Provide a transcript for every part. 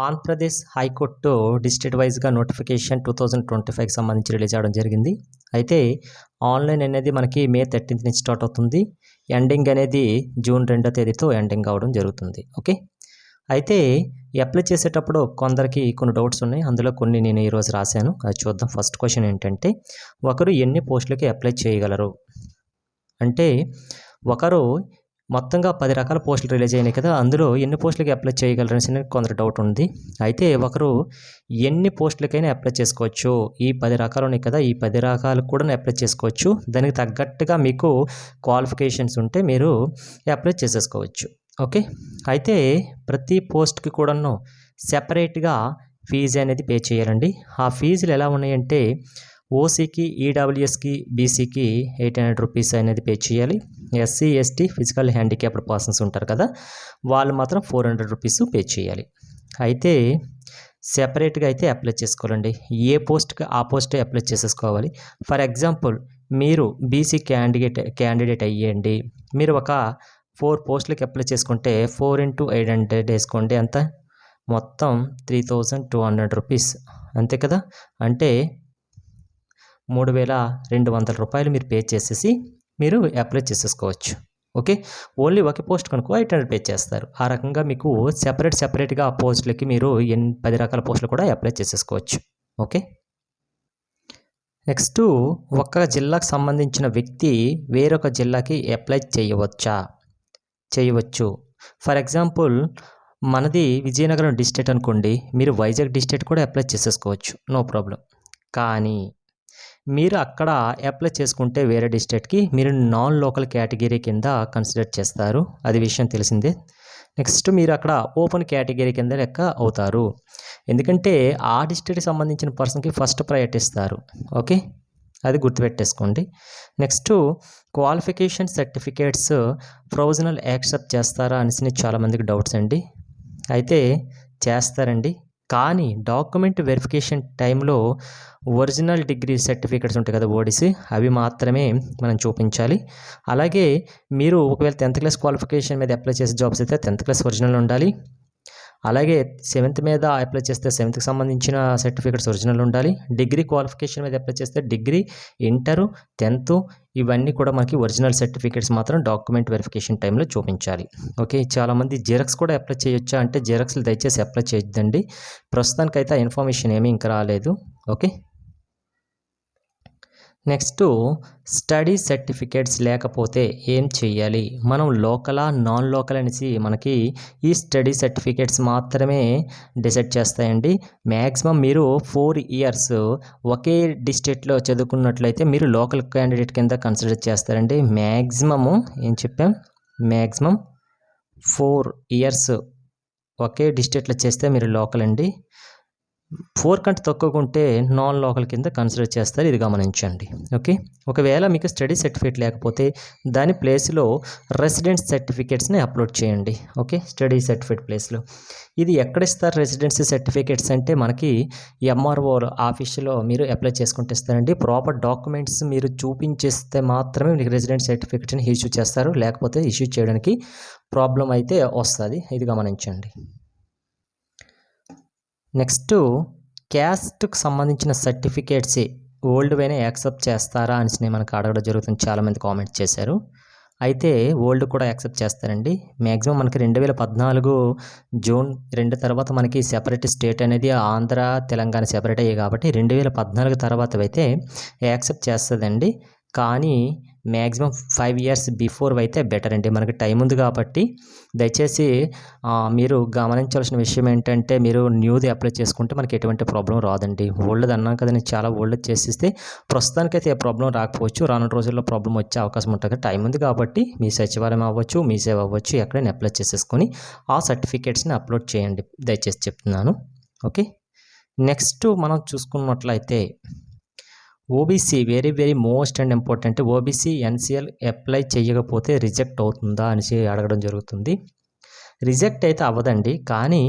Andhra Pradesh high court district వైజ్గా notification 2025కి సంబంధించి release అవ్వడం జరిగింది. అయితే ఆన్లైన్ అనేది మనకి మే 13th నుంచి స్టార్ట్ అవుతుంది. ఎండింగ్ అనేది జూన్ 2వ తేదీతో ఎండింగ్ అవ్వడం జరుగుతుంది. ఓకే, అయితే అప్లై చేసేటప్పుడు కొందరికి కొన్ని డౌట్స్ ఉన్నాయి. అందులో కొన్ని నేను ఈరోజు రాశాను, అది చూద్దాం. ఫస్ట్ క్వశ్చన్ ఏంటంటే, ఒకరు ఎన్ని పోస్టులకి అప్లై చేయగలరు అంటే, ఒకరు మొత్తంగా 10 రకాల పోస్టులు రిలీజ్ అయినాయి కదా, అందులో ఎన్ని పోస్టులకి అప్లై చేయగలరు అనేసి కొందరు డౌట్ ఉంది. అయితే ఒకరు ఎన్ని పోస్టులకైనా అప్లై చేసుకోవచ్చు. ఈ 10 రకాలు ఉన్నాయి కదా, ఈ 10 రకాలకు కూడా అప్లై చేసుకోవచ్చు. దానికి తగ్గట్టుగా మీకు క్వాలిఫికేషన్స్ ఉంటే మీరు అప్లై చేసేసుకోవచ్చు. ఓకే, అయితే ప్రతి పోస్ట్కి కూడాను సెపరేట్గా ఫీజు అనేది పే చేయాలండి. ఆ ఫీజులు ఎలా ఉన్నాయంటే, ఓసీకి, ఈడబ్ల్యూఎస్కి, బీసీకి 800 రూపీస్ అనేది పే చేయాలి. SC, ST, physical handicapped persons ఉంటారు కదా, వాళ్ళు మాత్రం 400 రూపీస్ పే చేయాలి. అయితే సెపరేట్గా అయితే అప్లై చేసుకోవాలండి. ఏ పోస్ట్కి ఆ పోస్టే అప్లై చేసేసుకోవాలి. ఫర్ ఎగ్జాంపుల్, మీరు బీసీ క్యాండిడేట్ అయ్యండి. మీరు ఒక 4 పోస్టులకి అప్లై చేసుకుంటే 4 × 800 వేసుకోండి. ఎంత? మొత్తం 3200 రూపీస్, అంతే కదా. అంటే 3200 రూపాయలు మీరు పే చేసేసి మీరు అప్లై చేసేసుకోవచ్చు. ఓకే, ఓన్లీ ఒక పోస్ట్ కనుక 800 పే చేస్తారు. ఆ రకంగా మీకు సెపరేట్గా ఆ పోస్టులకి మీరు 10 రకాల పోస్టులు కూడా అప్లై చేసేసుకోవచ్చు. ఓకే, నెక్స్ట్, ఒక జిల్లాకు సంబంధించిన వ్యక్తి వేరొక జిల్లాకి అప్లై చేయవచ్చు. ఫర్ ఎగ్జాంపుల్, మనది విజయనగరం డిస్ట్రిక్ట్ అనుకోండి, మీరు వైజాగ్ డిస్ట్రిక్ట్ కూడా అప్లై చేసేసుకోవచ్చు, నో ప్రాబ్లం. కానీ మీరు అక్కడ అప్లై చేసుకుంటే వేరే డిస్ట్రిక్ట్కి మీరు నాన్ లోకల్ కేటగిరీ కింద కన్సిడర్ చేస్తారు, అది విషయం తెలిసిందే. నెక్స్ట్, మీరు అక్కడ ఓపెన్ కేటగిరీ కింద లెక్క అవుతారు. ఎందుకంటే ఆ డిస్ట్రిక్ట్కి సంబంధించిన పర్సన్కి ఫస్ట్ ప్రయారిటీ ఇస్తారు. ఓకే, అది గుర్తుపెట్టేసుకోండి. Next, qualification certificates provisional accept చేస్తారా అనేసి చాలామందికి డౌట్స్ అండి. అయితే చేస్తారండి, కానీ డాక్యుమెంట్ వెరిఫికేషన్ టైంలో ఒరిజినల్ డిగ్రీ సర్టిఫికేట్స్ ఉంటాయి కదా, ఓడిసి, అవి మాత్రమే మనం చూపించాలి. అలాగే మీరు ఒకవేళ 10th క్లాస్ క్వాలిఫికేషన్ మీద అప్లై చేసే జాబ్స్ అయితే 10th క్లాస్ ఒరిజినల్ ఉండాలి. అలాగే 7th మీద అప్లై చేస్తే 7thకి సంబంధించిన సర్టిఫికేట్స్ ఒరిజినల్ ఉండాలి. డిగ్రీ క్వాలిఫికేషన్ మీద అప్లై చేస్తే డిగ్రీ, ఇంటరు, 10th ఇవన్నీ కూడా మనకి ఒరిజినల్ సర్టిఫికేట్స్ మాత్రం డాక్యుమెంట్ వెరిఫికేషన్ టైంలో చూపించాలి. ఓకే, చాలామంది జిరాక్స్ కూడా అప్లై చేయొచ్చా అంటే, జిరాక్స్లు దయచేసి అప్లై చేయొద్దండి. ప్రస్తుతానికైతే ఆ ఇన్ఫర్మేషన్ ఏమీ ఇంకా రాలేదు. ఓకే, నెక్స్ట్, స్టడీ సర్టిఫికేట్స్ లేకపోతే ఏం చేయాలి? మనం లోకలా నాన్ లోకల్ అనేసి మనకి ఈ స్టడీ సర్టిఫికేట్స్ మాత్రమే డిసైడ్ చేస్తాయండి. మ్యాక్సిమం మీరు 4 years ఒకే డిస్ట్రిక్ట్లో చదువుకున్నట్లయితే మీరు లోకల్ క్యాండిడేట్ కింద కన్సిడర్ చేస్తారండి. మ్యాక్సిమము ఏం చెప్పాం, మ్యాక్సిమం 4 years ఒకే డిస్ట్రిక్ట్లో చేస్తే మీరు లోకల్ అండి. 4 కంటే తక్కువగా ఉంటే నాన్ లోకల్ కింద కన్సిడర్ చేస్తారు, ఇది గమనించండి. ఓకే, ఒకవేళ మీకు స్టడీ సర్టిఫికేట్ లేకపోతే దాని ప్లేస్లో రెసిడెన్స్ సర్టిఫికేట్స్ని అప్లోడ్ చేయండి. ఓకే, స్టడీ సర్టిఫికేట్ ప్లేస్లో ఇది ఎక్కడ ఇస్తారు? రెసిడెన్సీ సర్టిఫికేట్స్ అంటే మనకి ఎంఆర్ఓ ఆఫీస్లో మీరు అప్లై చేసుకుంటే ఇస్తారండి. ప్రాపర్ డాక్యుమెంట్స్ మీరు చూపించేస్తే మాత్రమే మీకు రెసిడెన్స్ సర్టిఫికేట్ని ఇష్యూ చేస్తారు, లేకపోతే ఇష్యూ చేయడానికి ప్రాబ్లం అయితే వస్తుంది, ఇది గమనించండి. నెక్స్ట్, క్యాస్ట్కి సంబంధించిన సర్టిఫికేట్స్ ఓల్డ్ వైనా యాక్సెప్ట్ చేస్తారా అని మనకు అడగడం జరుగుతుంది. చాలామంది కామెంట్ చేశారు. అయితే ఓల్డ్ కూడా యాక్సెప్ట్ చేస్తారండి. మ్యాక్సిమం మనకి 2014 జూన్ 2 తర్వాత మనకి సెపరేట్ స్టేట్ అనేది ఆంధ్ర, తెలంగాణ సెపరేట్ అయ్యాయి కాబట్టి 2014 తర్వాత అయితే యాక్సెప్ట్ చేస్తుందండి. కానీ మ్యాక్సిమం 5 years బిఫోర్ అయితే బెటర్ అండి, మనకి టైం ఉంది కాబట్టి. దయచేసి మీరు గమనించాల్సిన విషయం ఏంటంటే, మీరు న్యూది అప్లై చేసుకుంటే మనకి ఎటువంటి ప్రాబ్లం రాదండి. ఓల్డ్ది అన్నాం కదా, నేను చాలా ఓల్డ్ చేసిస్తే ప్రస్తుతానికైతే ఏ ప్రాబ్లం రాకపోవచ్చు, రానున్న రోజుల్లో ప్రాబ్లం వచ్చే అవకాశం ఉంటుంది. టైం ఉంది కాబట్టి మీ సచివాలయం అవ్వచ్చు, మీ సేవ అవ్వచ్చు, ఎక్కడైనా అప్లై చేసేసుకొని ఆ సర్టిఫికేట్స్ని అప్లోడ్ చేయండి, దయచేసి చెప్తున్నాను. ఓకే, నెక్స్ట్ మనం చూసుకున్నట్లయితే OBC very most and important. OBC NCL apply చేయకపోతే రిజెక్ట్ అవుతుందా అనేసి అడగడం జరుగుతుంది. రిజెక్ట్ అయితే అవ్వదండి, కానీ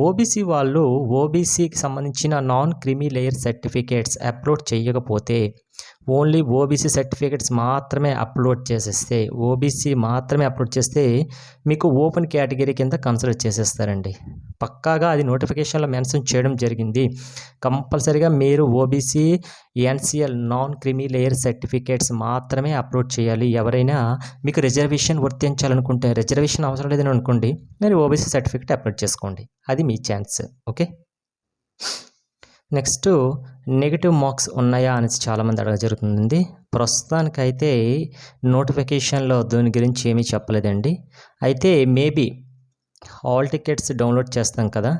ఓబీసీ వాళ్ళు ఓబీసీకి సంబంధించిన non creamy layer certificates upload చేయకపోతే ఓన్లీ ఓబీసీ సర్టిఫికేట్స్ మాత్రమే అప్లోడ్ చేసేస్తే, ఓబీసీ మాత్రమే అప్లోడ్ చేస్తే మీకు ఓపెన్ కేటగిరీ కింద కన్సిడర్ చేసేస్తారండి. పక్కాగా అది నోటిఫికేషన్లో మెన్షన్ చేయడం జరిగింది. కంపల్సరీగా మీరు OBC NCL non creamy layer certificates మాత్రమే అప్లోడ్ చేయాలి. ఎవరైనా మీకు రిజర్వేషన్ వర్తించాలనుకుంటే, రిజర్వేషన్ అవసరం లేదని అనుకోండి, మీరు ఓబీసీ సర్టిఫికేట్ అప్లోడ్ చేసుకోండి. అది మీ chance. Okay. Next negative marks ఉన్నాయా అనేసి చాలామంది అడగ జరుగుతుందండి. ప్రస్తుతానికైతే నోటిఫికేషన్లో దీని గురించి ఏమీ చెప్పలేదండి. అయితే మేబీ హాల్ టికెట్స్ డౌన్లోడ్ చేస్తాం కదా,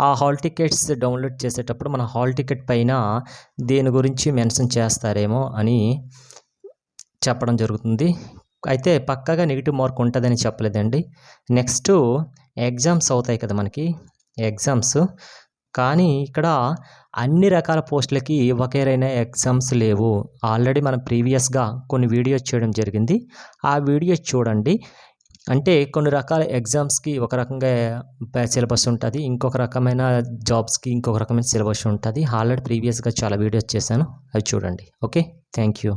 ఆ హాల్ టికెట్స్ డౌన్లోడ్ చేసేటప్పుడు మన హాల్ టికెట్ పైన దీని గురించి మెన్షన్ చేస్తారేమో అని చెప్పడం జరుగుతుంది. అయితే పక్కాగా నెగిటివ్ మార్క్ ఉంటుందని చెప్పలేదండి. నెక్స్ట్ ఎగ్జామ్స్ అవుతాయి కదా మనకి, ఎగ్జామ్స్. కానీ ఇక్కడ అన్ని రకాల పోస్టులకి ఒకేరైన ఎగ్జామ్స్ లేవు. ఆల్రెడీ మనం ప్రీవియస్గా కొన్ని వీడియోస్ చేయడం జరిగింది. ఆ వీడియోస్ చూడండి. అంటే కొన్ని రకాల ఎగ్జామ్స్కి ఒక రకంగా సిలబస్ ఉంటుంది, ఇంకొక రకమైన జాబ్స్కి ఇంకొక రకమైన సిలబస్ ఉంటుంది. ఆల్రెడీ ప్రీవియస్గా చాలా వీడియోస్ చేశాను, అవి చూడండి. Okay, thank you.